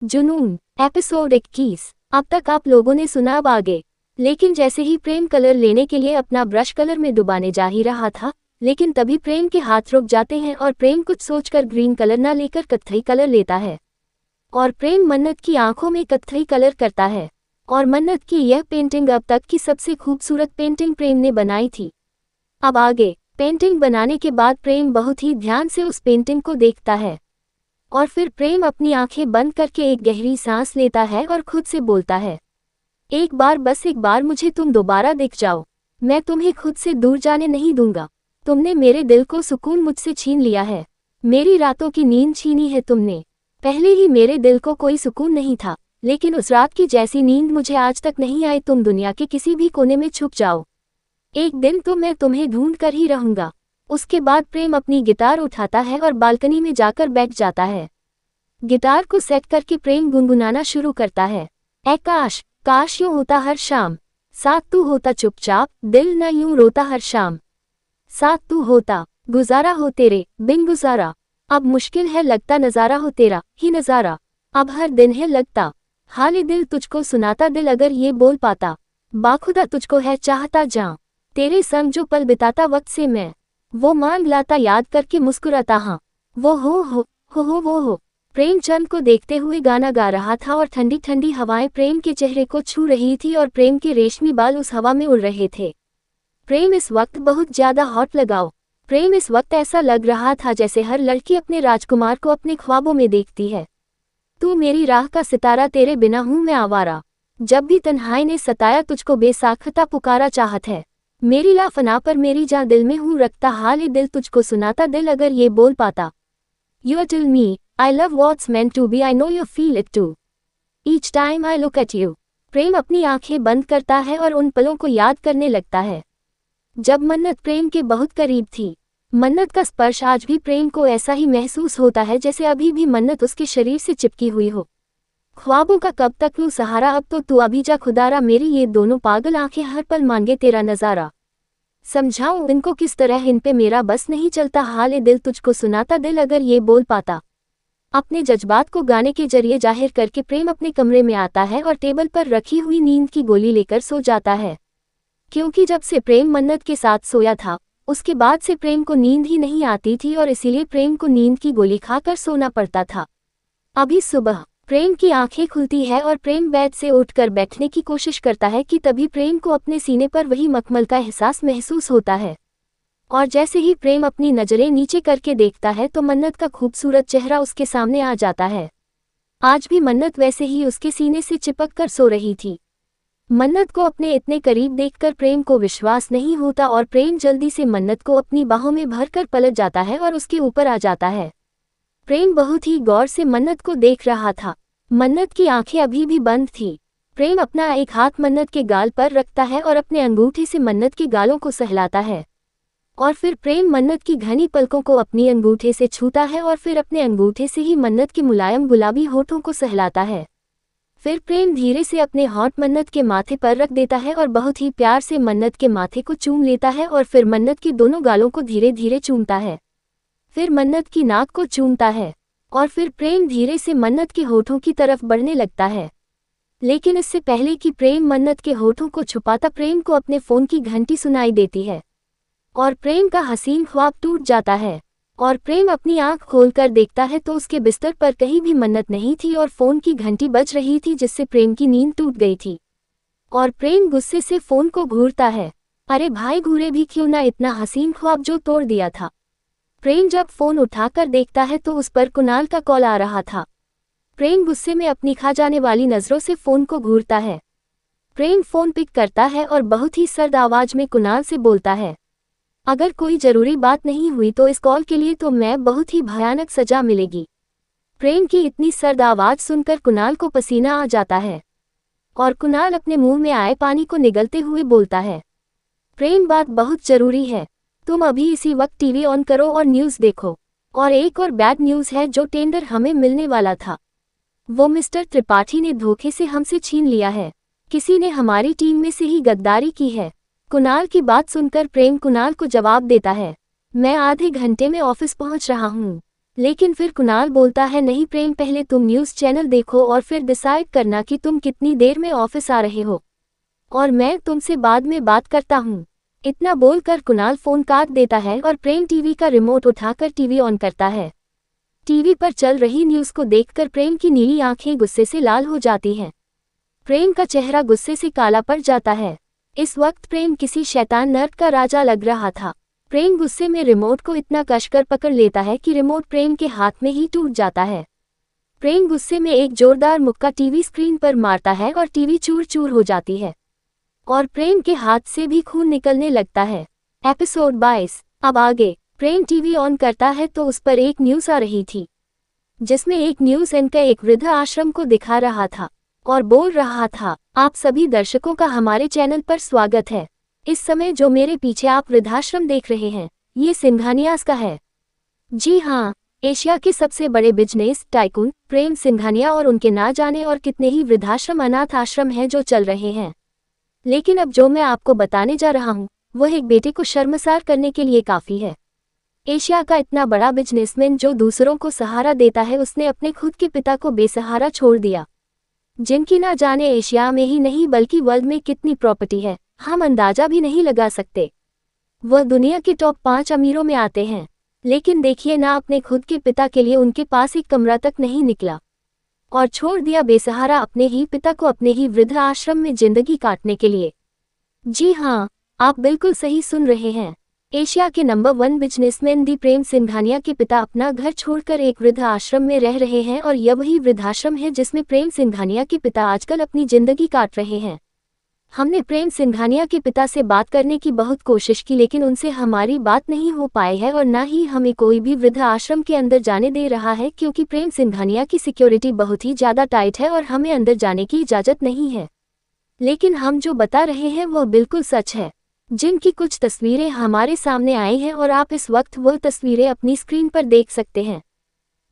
जुनून एपिसोड 21। अब तक आप लोगों ने सुना, अब आगे। लेकिन जैसे ही प्रेम कलर लेने के लिए अपना ब्रश कलर में डुबाने जा ही रहा था, लेकिन तभी प्रेम के हाथ रुक जाते हैं और प्रेम कुछ सोचकर ग्रीन कलर ना लेकर कत्थई कलर लेता है। और प्रेम मन्नत की आंखों में कत्थई कलर करता है। और मन्नत की यह पेंटिंग अब तक की सबसे खूबसूरत पेंटिंग प्रेम ने बनाई थी। अब आगे। पेंटिंग बनाने के बाद प्रेम बहुत ही ध्यान से उस पेंटिंग को देखता है और फिर प्रेम अपनी आंखें बंद करके एक गहरी सांस लेता है और खुद से बोलता है, एक बार, बस एक बार मुझे तुम दोबारा दिख जाओ। मैं तुम्हें खुद से दूर जाने नहीं दूंगा। तुमने मेरे दिल को सुकून मुझसे छीन लिया है। मेरी रातों की नींद छीनी है तुमने। पहले ही मेरे दिल को कोई सुकून नहीं था, लेकिन उस रात की जैसी नींद मुझे आज तक नहीं आई। तुम दुनिया के किसी भी कोने में छुप जाओ, एक दिन तो मैं तुम्हें ढूंढ कर ही रहूंगा। उसके बाद प्रेम अपनी गिटार उठाता है और बालकनी में जाकर बैठ जाता है। गिटार को सेट करके प्रेम गुनगुनाना शुरू करता है, ऐ काश, काश यूं होता हर शाम, साथ तू होता चुपचाप, दिल न यूं रोता हर शाम, साथ तू होता, गुजारा हो तेरे बिन गुजारा, अब मुश्किल है लगता नजारा हो तेरा ही नजारा, अब हर दिन है लगता हाले दिल तुझको सुनाता, दिल अगर ये बोल पाता, बाखुदा तुझको है चाहता जां, तेरे संग जो पल बिताता वक्त से मैं, वो मांग लाता याद करके मुस्कुराता, हाँ वो हो वो हो। प्रेमचंद को देखते हुए गाना गा रहा था और ठंडी ठंडी हवाएं प्रेम के चेहरे को छू रही थी और प्रेम के रेशमी बाल उस हवा में उड़ रहे थे। प्रेम इस वक्त बहुत ज्यादा हॉट लगाओ। प्रेम इस वक्त ऐसा लग रहा था जैसे हर लड़की अपने राजकुमार को अपने ख्वाबों में देखती है। तू मेरी राह का सितारा, तेरे बिना हूँ मैं आवारा, जब भी तन्हाई ने सताया तुझको बेसाख्ता पुकारा, चाहत है मेरी ला फना पर मेरी जान, दिल में हूँ रखता हाल दिल तुझको सुनाता, दिल अगर ये बोल पाता, You tell me, I love what's meant to be, I know you feel it too. Each time I look at you. प्रेम अपनी आंखें बंद करता है और उन पलों को याद करने लगता है जब मन्नत प्रेम के बहुत करीब थी। मन्नत का स्पर्श आज भी प्रेम को ऐसा ही महसूस होता है जैसे अभी भी मन्नत उसके शरीर से चिपकी हुई हो। ख्वाबों का कब तक लूं सहारा, अब तो तू अभी जा खुदारा, मेरी ये दोनों पागल आंखें हर पल मांगे तेरा नजारा, समझाऊं इनको किस तरह, इन पे मेरा बस नहीं चलता हाल दिल तुझको सुनाता, दिल अगर ये बोल पाता। अपने जज्बात को गाने के जरिए जाहिर करके प्रेम अपने कमरे में आता है और टेबल पर रखी हुई नींद की गोली लेकर सो जाता है। क्योंकि जब से प्रेम मन्नत के साथ सोया था, उसके बाद से प्रेम को नींद ही नहीं आती थी और इसीलिए प्रेम को नींद की गोली खाकर सोना पड़ता था। अभी सुबह प्रेम की आंखें खुलती है और प्रेम बेड से उठकर बैठने की कोशिश करता है कि तभी प्रेम को अपने सीने पर वही मखमल का एहसास महसूस होता है। और जैसे ही प्रेम अपनी नजरें नीचे करके देखता है तो मन्नत का खूबसूरत चेहरा उसके सामने आ जाता है। आज भी मन्नत वैसे ही उसके सीने से चिपक कर सो रही थी। मन्नत को अपने इतने करीब देखकर प्रेम को विश्वास नहीं होता और प्रेम जल्दी से मन्नत को अपनी बाहों में भरकर पलट जाता है और उसके ऊपर आ जाता है। प्रेम बहुत ही गौर से मन्नत को देख रहा था। मन्नत की आंखें अभी भी बंद थी। प्रेम अपना एक हाथ मन्नत के गाल पर रखता है और अपने अंगूठे से मन्नत के गालों को सहलाता है और फिर प्रेम मन्नत की घनी पलकों को अपनी अंगूठे से छूता है और फिर अपने अंगूठे से ही मन्नत के मुलायम गुलाबी होठों को सहलाता है। फिर प्रेम धीरे से अपने होंठ मन्नत के माथे पर रख देता है और बहुत ही प्यार से मन्नत के माथे को चूम लेता है और फिर मन्नत की दोनों गालों को धीरे धीरे चूमता है। फिर मन्नत की नाक को चूमता है और फिर प्रेम धीरे से मन्नत के होठों की तरफ बढ़ने लगता है। लेकिन इससे पहले कि प्रेम मन्नत के होठों को छुपाता, प्रेम को अपने फोन की घंटी सुनाई देती है और प्रेम का हसीन ख्वाब टूट जाता है। और प्रेम अपनी आंख खोलकर देखता है तो उसके बिस्तर पर कहीं भी मन्नत नहीं थी और फोन की घंटी बज रही थी जिससे प्रेम की नींद टूट गई थी। और प्रेम गुस्से से फोन को घूरता है, अरे भाई घूरे भी क्यों ना, इतना हसीन ख्वाब जो तोड़ दिया था। प्रेम जब फोन उठाकर देखता है तो उस पर कुणाल का कॉल आ रहा था। प्रेम गुस्से में अपनी खा जाने वाली नजरों से फोन को घूरता है। प्रेम फोन पिक करता है और बहुत ही सर्द आवाज में कुणाल से बोलता है, अगर कोई जरूरी बात नहीं हुई तो इस कॉल के लिए तो मैं बहुत ही भयानक सजा मिलेगी। प्रेम की इतनी सर्द आवाज सुनकर कुणाल को पसीना आ जाता है और कुणाल अपने मुंह में आए पानी को निगलते हुए बोलता है, प्रेम बात बहुत जरूरी है, तुम अभी इसी वक्त टीवी ऑन करो और न्यूज़ देखो। और एक और बैड न्यूज़ है, जो टेंडर हमें मिलने वाला था वो मिस्टर त्रिपाठी ने धोखे से हमसे छीन लिया है। किसी ने हमारी टीम में से ही गद्दारी की है। कुणाल की बात सुनकर प्रेम कुणाल को जवाब देता है, मैं आधे घंटे में ऑफिस पहुंच रहा हूं, लेकिन फिर कुणाल बोलता है नहीं प्रेम, पहले तुम न्यूज़ चैनल देखो और फिर डिसाइड करना कि तुम कितनी देर में ऑफिस आ रहे हो, और मैं तुमसे बाद में बात करता हूँ। इतना बोलकर कुणाल फोन काट देता है और प्रेम टीवी का रिमोट उठाकर टीवी ऑन करता है। टीवी पर चल रही न्यूज़ को देखकर प्रेम की नीली आंखें गुस्से से लाल हो जाती हैं। प्रेम का चेहरा गुस्से से काला पड़ जाता है। इस वक्त प्रेम किसी शैतान नर्क का राजा लग रहा था। प्रेम गुस्से में रिमोट को इतना कसकर पकड़ लेता है कि रिमोट प्रेम के हाथ में ही टूट जाता है। प्रेम गुस्से में एक जोरदार मुक्का टीवी स्क्रीन पर मारता है और टीवी चूर चूर हो जाती है और प्रेम के हाथ से भी खून निकलने लगता है। एपिसोड 22। अब आगे। प्रेम टीवी ऑन करता है तो उस पर एक न्यूज़ आ रही थी, जिसमें एक न्यूज़ एंकर एक वृद्ध आश्रम को दिखा रहा था और बोल रहा था, आप सभी दर्शकों का हमारे चैनल पर स्वागत है। इस समय जो मेरे पीछे आप वृद्धाश्रम देख रहे हैं, ये सिंघानियाज का है। जी हाँ, एशिया के सबसे बड़े बिजनेस टाइकून प्रेम सिंघानिया और उनके ना जाने और कितने ही वृद्धाश्रम अनाथ आश्रम हैं जो चल रहे हैं। लेकिन अब जो मैं आपको बताने जा रहा हूँ वह एक बेटे को शर्मसार करने के लिए काफ़ी है। एशिया का इतना बड़ा बिजनेसमैन जो दूसरों को सहारा देता है, उसने अपने खुद के पिता को बेसहारा छोड़ दिया, जिनकी ना जाने एशिया में ही नहीं बल्कि वर्ल्ड में कितनी प्रॉपर्टी है, हम अंदाजा भी नहीं लगा सकते। वह दुनिया के टॉप 5 अमीरों में आते हैं, लेकिन देखिए ना, अपने खुद के पिता के लिए उनके पास एक कमरा तक नहीं निकला और छोड़ दिया बेसहारा अपने ही पिता को अपने ही वृद्ध आश्रम में जिंदगी काटने के लिए। जी हाँ, आप बिल्कुल सही सुन रहे हैं। एशिया के नंबर 1 बिजनेसमैन दी प्रेम सिंघानिया के पिता अपना घर छोड़कर एक वृद्ध आश्रम में रह रहे हैं और यह वही वृद्धाश्रम है जिसमें प्रेम सिंघानिया के पिता आजकल अपनी जिंदगी काट रहे हैं। हमने प्रेम सिंघानिया के पिता से बात करने की बहुत कोशिश की, लेकिन उनसे हमारी बात नहीं हो पाई है और ना ही हमें कोई भी वृद्ध आश्रम के अंदर जाने दे रहा है, क्योंकि प्रेम सिंघानिया की सिक्योरिटी बहुत ही ज़्यादा टाइट है और हमें अंदर जाने की इजाज़त नहीं है। लेकिन हम जो बता रहे हैं वह बिल्कुल सच है, जिनकी कुछ तस्वीरें हमारे सामने आई हैं और आप इस वक्त वह तस्वीरें अपनी स्क्रीन पर देख सकते हैं।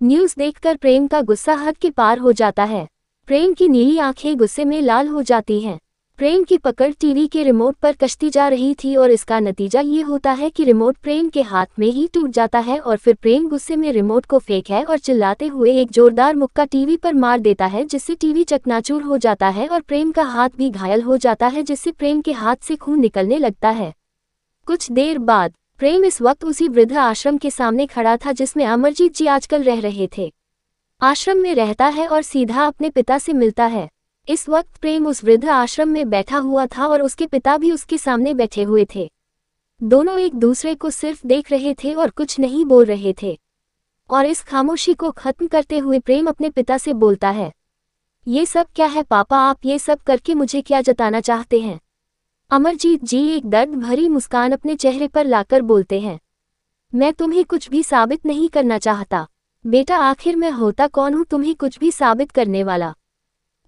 न्यूज़ देखकर प्रेम का गुस्सा हद के पार हो जाता है। प्रेम की नीली आंखें गुस्से में लाल हो जाती हैं। प्रेम की पकड़ टीवी के रिमोट पर कश्ती जा रही थी और इसका नतीजा ये होता है कि रिमोट प्रेम के हाथ में ही टूट जाता है और फिर प्रेम गुस्से में रिमोट को फेंक है और चिल्लाते हुए एक जोरदार मुक्का टीवी पर मार देता है, जिससे टीवी चकनाचूर हो जाता है और प्रेम का हाथ भी घायल हो जाता है, जिससे प्रेम के हाथ से खून निकलने लगता है। कुछ देर बाद प्रेम इस वक्त उसी वृद्ध आश्रम के सामने खड़ा था जिसमें अमरजीत जी आजकल रह रहे थे। आश्रम में रहता है और सीधा अपने पिता से मिलता है। इस वक्त प्रेम उस वृद्ध आश्रम में बैठा हुआ था और उसके पिता भी उसके सामने बैठे हुए थे। दोनों एक दूसरे को सिर्फ देख रहे थे और कुछ नहीं बोल रहे थे। और इस खामोशी को खत्म करते हुए प्रेम अपने पिता से बोलता है, ये सब क्या है पापा, आप ये सब करके मुझे क्या जताना चाहते हैं? अमरजीत जी एक दर्द भरी मुस्कान अपने चेहरे पर लाकर बोलते हैं, मैं तुम्हें कुछ भी साबित नहीं करना चाहता बेटा, आखिर मैं होता कौन हूँ तुम्हें कुछ भी साबित करने वाला?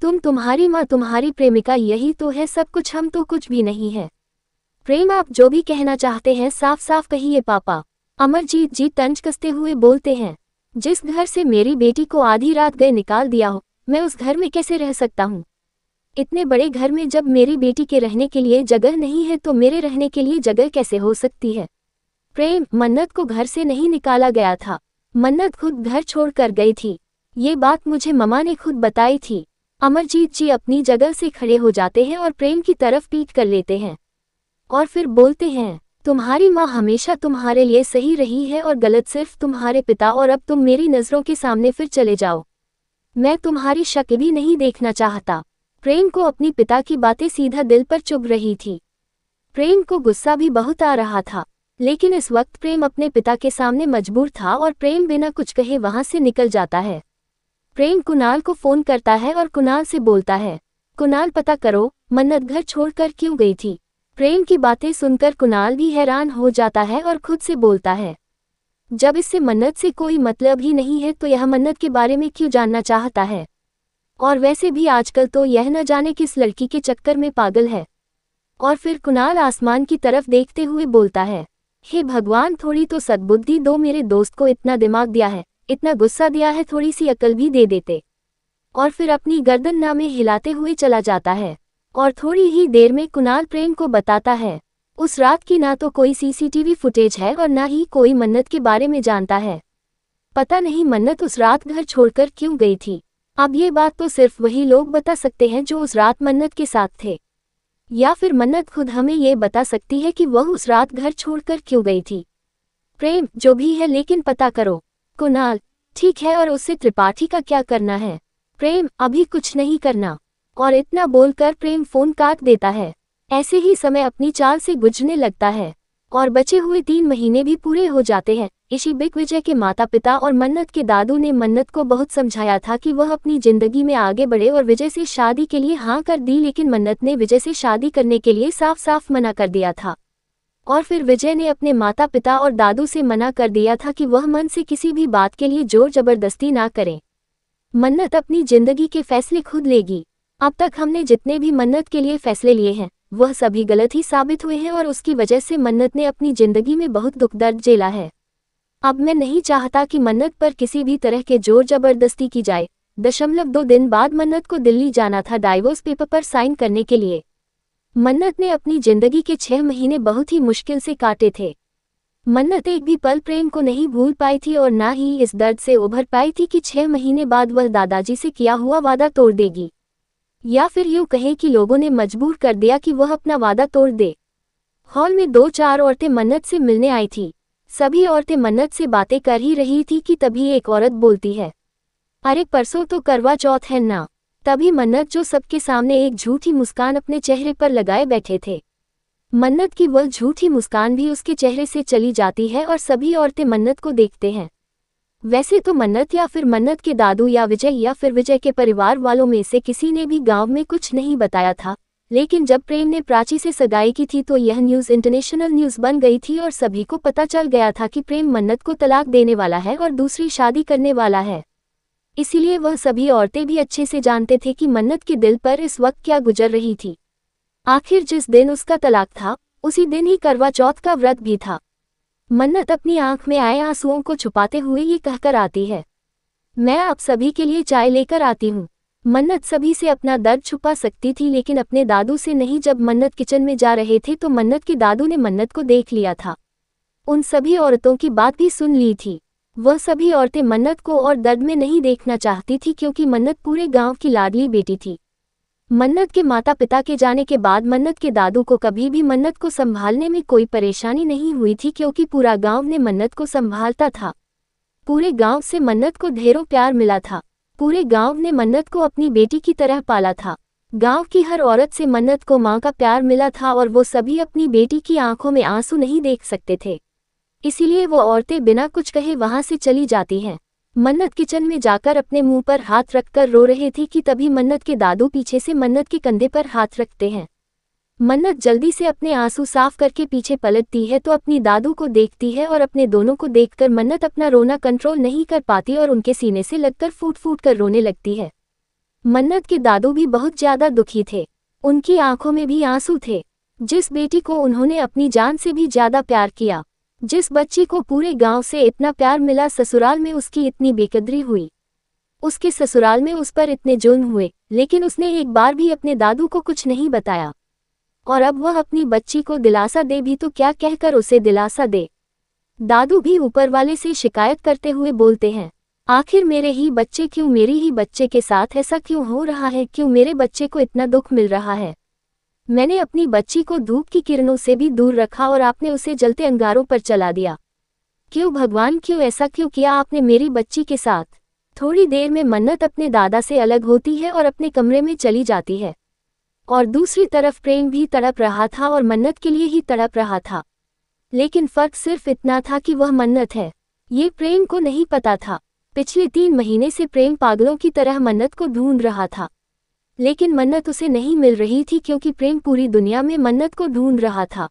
तुम्हारी माँ, तुम्हारी प्रेमिका, यही तो है सब कुछ, हम तो कुछ भी नहीं है। प्रेम आप जो भी कहना चाहते हैं साफ साफ कहिए पापा। अमरजीत जी तंज कसते हुए बोलते हैं, जिस घर से मेरी बेटी को आधी रात गए निकाल दिया हो, मैं उस घर में कैसे रह सकता हूँ? इतने बड़े घर में जब मेरी बेटी के रहने के लिए जगह नहीं है तो मेरे रहने के लिए जगह कैसे हो सकती है? प्रेम, मन्नत को घर से नहीं निकाला गया था, मन्नत खुद घर छोड़कर गई थी। ये बात मुझे ममा ने खुद बताई थी। अमरजीत जी अपनी जगह से खड़े हो जाते हैं और प्रेम की तरफ पीठ कर लेते हैं और फिर बोलते हैं, तुम्हारी माँ हमेशा तुम्हारे लिए सही रही है और गलत सिर्फ तुम्हारे पिता, और अब तुम मेरी नज़रों के सामने फिर चले जाओ। मैं तुम्हारी शक्ल भी नहीं देखना चाहता। प्रेम को अपनी पिता की बातें सीधा दिल पर चुभ रही थी। प्रेम को गुस्सा भी बहुत आ रहा था, लेकिन इस वक्त प्रेम अपने पिता के सामने मजबूर था और प्रेम बिना कुछ कहे वहां से निकल जाता है। प्रेम कुणाल को फोन करता है और कुणाल से बोलता है, कुणाल पता करो मन्नत घर छोड़कर क्यों गई थी। प्रेम की बातें सुनकर कुणाल भी हैरान हो जाता है और खुद से बोलता है, जब इससे मन्नत से कोई मतलब ही नहीं है तो यह मन्नत के बारे में क्यों जानना चाहता है? और वैसे भी आजकल तो यह न जाने किस लड़की के चक्कर में पागल है। और फिर कुणाल आसमान की तरफ देखते हुए बोलता है, हे भगवान, थोड़ी तो सद्बुद्धि दो, मेरे दोस्त को इतना दिमाग दिया है, इतना गुस्सा दिया है, थोड़ी सी अकल भी दे देते। और फिर अपनी गर्दन नामे हिलाते हुए चला जाता है। और थोड़ी ही देर में कुणाल प्रेम को बताता है, उस रात की ना तो कोई सीसीटीवी फुटेज है और ना ही कोई मन्नत के बारे में जानता है। पता नहीं मन्नत उस रात घर छोड़कर क्यों गई थी। अब ये बात तो सिर्फ वही लोग बता सकते हैं जो उस रात मन्नत के साथ थे, या फिर मन्नत खुद हमें ये बता सकती है कि वह उस रात घर छोड़कर क्यों गई थी। प्रेम जो भी है लेकिन पता करो। कुणाल ठीक है, और उससे त्रिपाठी का क्या करना है। प्रेम अभी कुछ नहीं करना। और इतना बोलकर प्रेम फोन काट देता है। ऐसे ही समय अपनी चाल से गुजरने लगता है और बचे हुए 3 महीने भी पूरे हो जाते हैं। इसी बीच विजय के माता पिता और मन्नत के दादू ने मन्नत को बहुत समझाया था कि वह अपनी जिंदगी में आगे बढ़े और विजय से शादी के लिए हाँ कर दी, लेकिन मन्नत ने विजय से शादी करने के लिए साफ साफ मना कर दिया था। और फिर विजय ने अपने माता पिता और दादू से मना कर दिया था कि वह मन से किसी भी बात के लिए जोर जबरदस्ती ना करें। मन्नत अपनी जिंदगी के फैसले खुद लेगी। अब तक हमने जितने भी मन्नत के लिए फैसले लिए हैं वह सभी गलत ही साबित हुए हैं और उसकी वजह से मन्नत ने अपनी जिंदगी में बहुत दुख दर्द झेला है। अब मैं नहीं चाहता कि मन्नत पर किसी भी तरह के जोर जबरदस्ती की जाए। 2 दिन बाद मन्नत को दिल्ली जाना था डाइवोर्स पेपर पर साइन करने के लिए। मन्नत ने अपनी जिंदगी के 6 महीने बहुत ही मुश्किल से काटे थे। मन्नत एक भी पल प्रेम को नहीं भूल पाई थी और ना ही इस दर्द से उभर पाई थी कि 6 महीने बाद वह दादाजी से किया हुआ वादा तोड़ देगी, या फिर यूं कहें कि लोगों ने मजबूर कर दिया कि वह अपना वादा तोड़ दे। हॉल में 2-4 औरतें मन्नत से मिलने आई थी। सभी औरतें मन्नत से बातें कर ही रही थी कि तभी एक औरत बोलती है, अरे परसों तो करवा चौथ है ना। तभी मन्नत जो सबके सामने एक झूठी मुस्कान अपने चेहरे पर लगाए बैठे थे, मन्नत की वह झूठी मुस्कान भी उसके चेहरे से चली जाती है और सभी औरतें मन्नत को देखते हैं। वैसे तो मन्नत या फिर मन्नत के दादू या फिर विजय के परिवार वालों में से किसी ने भी गांव में कुछ नहीं बताया था, लेकिन जब प्रेम ने प्राची से सगाई की थी तो यह न्यूज़ इंटरनेशनल न्यूज़ बन गई थी और सभी को पता चल गया था कि प्रेम मन्नत को तलाक देने वाला है और दूसरी शादी करने वाला है। इसीलिए वह सभी औरतें भी अच्छे से जानते थे कि मन्नत के दिल पर इस वक्त क्या गुजर रही थी। आखिर जिस दिन उसका तलाक था उसी दिन ही करवा चौथ का व्रत भी था। मन्नत अपनी आंख में आए आंसुओं को छुपाते हुए ये कहकर आती है, मैं आप सभी के लिए चाय लेकर आती हूँ। मन्नत सभी से अपना दर्द छुपा सकती थी लेकिन अपने दादू से नहीं। जब मन्नत किचन में जा रहे थे तो मन्नत के दादू ने मन्नत को देख लिया था। उन सभी औरतों की बात भी सुन ली थी। वह सभी औरतें मन्नत को और दर्द में नहीं देखना चाहती थी क्योंकि मन्नत पूरे गांव की लाडली बेटी थी। मन्नत के माता पिता के जाने के बाद मन्नत के दादू को कभी भी मन्नत को संभालने में कोई परेशानी नहीं हुई थी क्योंकि पूरा गांव ने मन्नत को संभालता था। पूरे गांव से मन्नत को ढेरों प्यार मिला था। पूरे गांव ने मन्नत को अपनी बेटी की तरह पाला था। गांव की हर औरत से मन्नत को मां का प्यार मिला था और वो सभी अपनी बेटी की आंखों में आंसू नहीं देख सकते थे, इसीलिए वो औरतें बिना कुछ कहे वहां से चली जाती हैं। मन्नत किचन में जाकर अपने मुंह पर हाथ रखकर रो रहे थे कि तभी मन्नत के दादू पीछे से मन्नत के कंधे पर हाथ रखते हैं। मन्नत जल्दी से अपने आंसू साफ करके पीछे पलटती है तो अपनी दादू को देखती है और अपने दोनों को देखकर मन्नत अपना रोना कंट्रोल नहीं कर पाती और उनके सीने से लगकर फूट फूट कर रोने लगती है। मन्नत के दादू भी बहुत ज्यादा दुखी थे। उनकी आंखों में भी आंसू थे। जिस बेटी को उन्होंने अपनी जान से भी ज्यादा प्यार किया, जिस बच्ची को पूरे गांव से इतना प्यार मिला, ससुराल में उसकी इतनी बेकदरी हुई। उसके ससुराल में उस पर इतने जुल्म हुए, लेकिन उसने एक बार भी अपने दादू को कुछ नहीं बताया। और अब वह अपनी बच्ची को दिलासा दे भी तो क्या कहकर उसे दिलासा दे। दादू भी ऊपर वाले से शिकायत करते हुए बोलते हैं, आखिर मेरे ही बच्चे क्यों, मेरी ही बच्चे के साथ ऐसा क्यों हो रहा है, क्यों मेरे बच्चे को इतना दुख मिल रहा है। मैंने अपनी बच्ची को धूप की किरणों से भी दूर रखा और आपने उसे जलते अंगारों पर चला दिया। क्यों भगवान, क्यों ऐसा क्यों किया आपने मेरी बच्ची के साथ। थोड़ी देर में मन्नत अपने दादा से अलग होती है और अपने कमरे में चली जाती है। और दूसरी तरफ प्रेम भी तड़प रहा था और मन्नत के लिए ही तड़प रहा था, लेकिन फर्क सिर्फ इतना था कि वह मन्नत है, ये प्रेम को नहीं पता था। पिछले 3 महीने से प्रेम पागलों की तरह मन्नत को ढूंढ रहा था, लेकिन मन्नत उसे नहीं मिल रही थी क्योंकि प्रेम पूरी दुनिया में मन्नत को ढूंढ रहा था,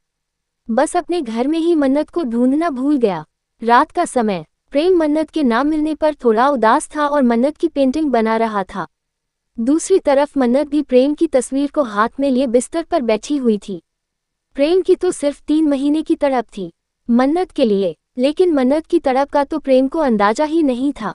बस अपने घर में ही मन्नत को ढूंढना भूल गया। रात का समय, प्रेम मन्नत के ना मिलने पर थोड़ा उदास था और मन्नत की पेंटिंग बना रहा था। दूसरी तरफ मन्नत भी प्रेम की तस्वीर को हाथ में लिए बिस्तर पर बैठी हुई थी। प्रेम की तो सिर्फ 3 महीने की तड़प थी मन्नत के लिए, लेकिन मन्नत की तड़प का तो प्रेम को अंदाजा ही नहीं था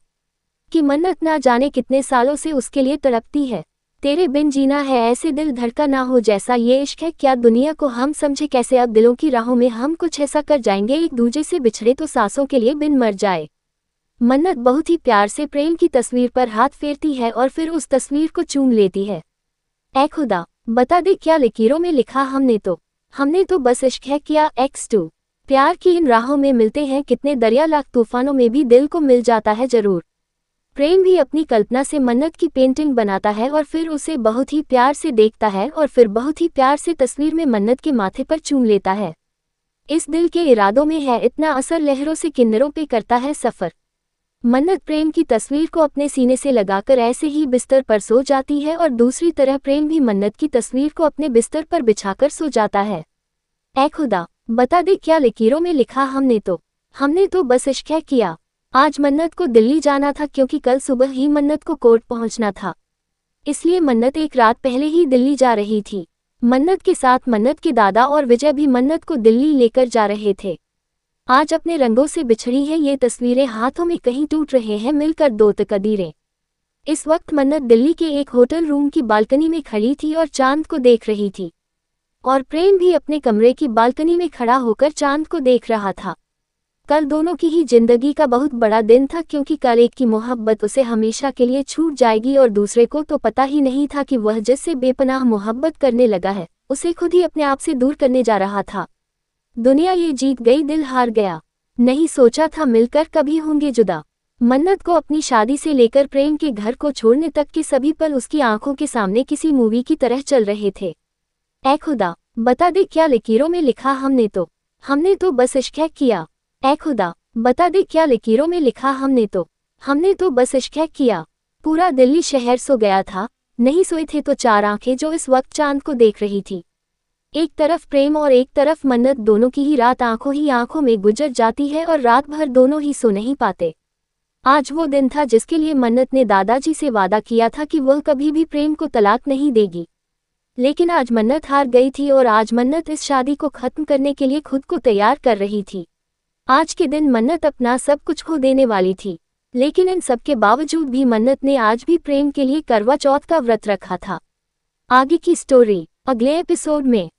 कि मन्नत ना जाने कितने सालों से उसके लिए तड़पती है। तेरे बिन जीना है, ऐसे दिल धड़का ना हो जैसा ये इश्क है, क्या दुनिया को हम समझे कैसे, अब दिलों की राहों में हम कुछ ऐसा कर जाएंगे, एक दूजे से बिछड़े तो सांसों के लिए बिन मर जाए। मन्नत बहुत ही प्यार से प्रेम की तस्वीर पर हाथ फेरती है और फिर उस तस्वीर को चूम लेती है। ऐ खुदा, बता दे क्या लकीरों में लिखा हमने तो बस इश्क है किया X2। प्यार की इन राहों में मिलते हैं कितने दरिया, लाख तूफानों में भी दिल को मिल जाता है जरूर। प्रेम भी अपनी कल्पना से मन्नत की पेंटिंग बनाता है और फिर उसे बहुत ही प्यार से देखता है और फिर बहुत ही प्यार से तस्वीर में मन्नत के माथे पर चूम लेता है। इस दिल के इरादों में है इतना असर, लहरों से किन्नरों पे करता है सफ़र। मन्नत प्रेम की तस्वीर को अपने सीने से लगाकर ऐसे ही बिस्तर पर सो जाती है और दूसरी तरह प्रेम भी मन्नत की तस्वीर को अपने बिस्तर पर बिछाकर सो जाता है। ऐ खुदा, बता दे क्या लकीरों में लिखा हमने तो बस इश्क है किया। आज मन्नत को दिल्ली जाना था क्योंकि कल सुबह ही मन्नत को कोर्ट पहुंचना था, इसलिए मन्नत एक रात पहले ही दिल्ली जा रही थी। मन्नत के साथ मन्नत के दादा और विजय भी मन्नत को दिल्ली लेकर जा रहे थे। आज अपने रंगों से बिछड़ी है ये तस्वीरें, हाथों में कहीं टूट रहे हैं मिलकर दो तकदीरें। इस वक्त मन्नत दिल्ली के एक होटल रूम की बालकनी में खड़ी थी और चांद को देख रही थी, और प्रेम भी अपने कमरे की बालकनी में खड़ा होकर चांद को देख रहा था। कल दोनों की ही जिंदगी का बहुत बड़ा दिन था, क्योंकि कल एक की मोहब्बत उसे हमेशा के लिए छूट जाएगी और दूसरे को तो पता ही नहीं था कि वह जिससे बेपनाह मोहब्बत करने लगा है उसे खुद ही अपने आप से दूर करने जा रहा था। दुनिया ये जीत गई, दिल हार गया, नहीं सोचा था मिलकर कभी होंगे जुदा। मन्नत को अपनी शादी से लेकर प्रेम के घर को छोड़ने तक के सभी पल उसकी आंखों के सामने किसी मूवी की तरह चल रहे थे। ऐ खुदा, बता दे क्या लकीरों में लिखा हमने तो बस इश्क है किया। ऐ खुदा, बता दे क्या लकीरों में लिखा हमने तो बस इश्क है किया। पूरा दिल्ली शहर सो गया था, नहीं सोए थे तो चार आंखें जो इस वक्त चांद को देख रही थी। एक तरफ प्रेम और एक तरफ मन्नत, दोनों की ही रात आंखों ही आंखों में गुजर जाती है और रात भर दोनों ही सो नहीं पाते। आज वो दिन था जिसके लिए मन्नत ने दादाजी से वादा किया था कि वह कभी भी प्रेम को तलाक नहीं देगी, लेकिन आज मन्नत हार गई थी और आज मन्नत इस शादी को खत्म करने के लिए खुद को तैयार कर रही थी। आज के दिन मन्नत अपना सब कुछ खो देने वाली थी, लेकिन इन सब के बावजूद भी मन्नत ने आज भी प्रेम के लिए करवा चौथ का व्रत रखा था। आगे की स्टोरी अगले एपिसोड में।